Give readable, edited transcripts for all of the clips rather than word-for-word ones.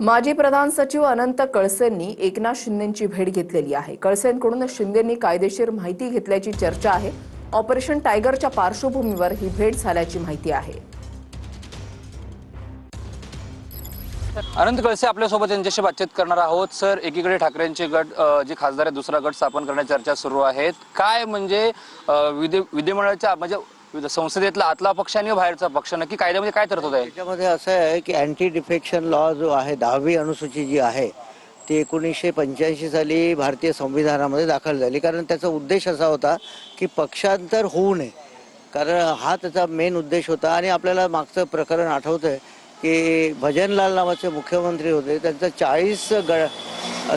माजी प्रधान सचिव अनंत कळसेंनी एकनाथ शिंदेंची भेट घेतलेली आहे। कळसेंकडून शिंदेंनी कायदेशीर माहिती घेतल्याची चर्चा आहे। ऑपरेशन टायगरच्या पार्श्वभूमीवर ही भेट झाल्याची माहिती आहे। अनंत कळसे आपल्यासोबत यांच्याशी बातचीत करणार आहोत। सर, एकीकडे ठाकरेंचे गट जे खासदार आहे दुसरा गट स्थापन करण्याची चर्चा सुरू आहेत। काय म्हणजे विधिमंडळाच्या म्हणजे संसदेतला आतला पक्ष आणि बाहेरचा पक्ष नक्की कायद्यामध्ये काय तरतूद आहे? त्याच्यामध्ये असं आहे की अँटी डिफेक्शन लॉ जो आहे 10वी अनुसूची जी आहे ती 1985 साली भारतीय संविधानामध्ये दाखल झाली। कारण त्याचा उद्देश असा होता की पक्षांतर होऊ नये, कारण हा त्याचा मेन उद्देश होता। आणि आपल्याला मागचं प्रकरण आठवतंय की भजनलाल नावाचे मुख्यमंत्री होते, त्यांचा 40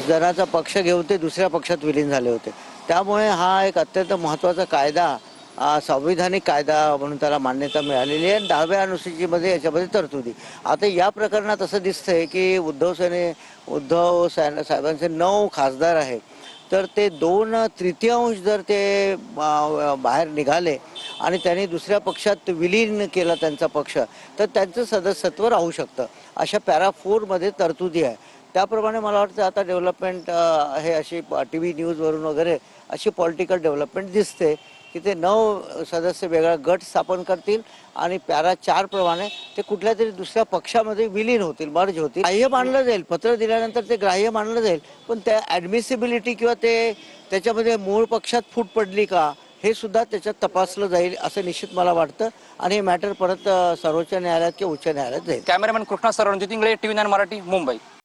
जणांचा पक्ष घेऊन ते दुसऱ्या पक्षात विलीन झाले होते। त्यामुळे हा एक अत्यंत महत्त्वाचा कायदा, संविधानिक कायदा म्हणून त्याला मान्यता मिळालेली आहे। 10व्या अनुसूचीमध्ये याच्यामध्ये तरतुदी। आता या प्रकरणात असं दिसतंय की उद्धव साहेबांचे 9 खासदार आहेत, तर ते 2/3 जर ते बाहेर निघाले आणि त्यांनी दुसऱ्या पक्षात विलीन केला त्यांचा पक्ष, तर त्यांचं सदस्यत्व राहू शकतं। अशा पॅरा 4 मध्ये तरतुदी आहे। त्याप्रमाणे मला वाटतं आता डेव्हलपमेंट हे अशी TV न्यूजवरून वगैरे अशी पॉलिटिकल डेव्हलपमेंट दिसते की ते 9 सदस्य वेगळा गट स्थापन करतील आणि पॅरा 4 प्रमाणे ते कुठल्या तरी दुसऱ्या पक्षामध्ये विलीन होतील, मर्ज होतील। ग्राह्य मानलं जाईल, पत्र दिल्यानंतर ते ग्राह्य मानलं जाईल, पण त्या ॲडमिसिबिलिटी किंवा त्याच्यामध्ये मूळ पक्षात फूट पडली का हे सुद्धा त्याच्यात तपासलं जाईल असं निश्चित मला वाटतं। आणि हे मॅटर परत सर्वोच्च न्यायालयात किंवा उच्च न्यायालयात जाईल। Cameraman Krishna sir, Ranjit Ingale, TV9 Marathi, Mumbai.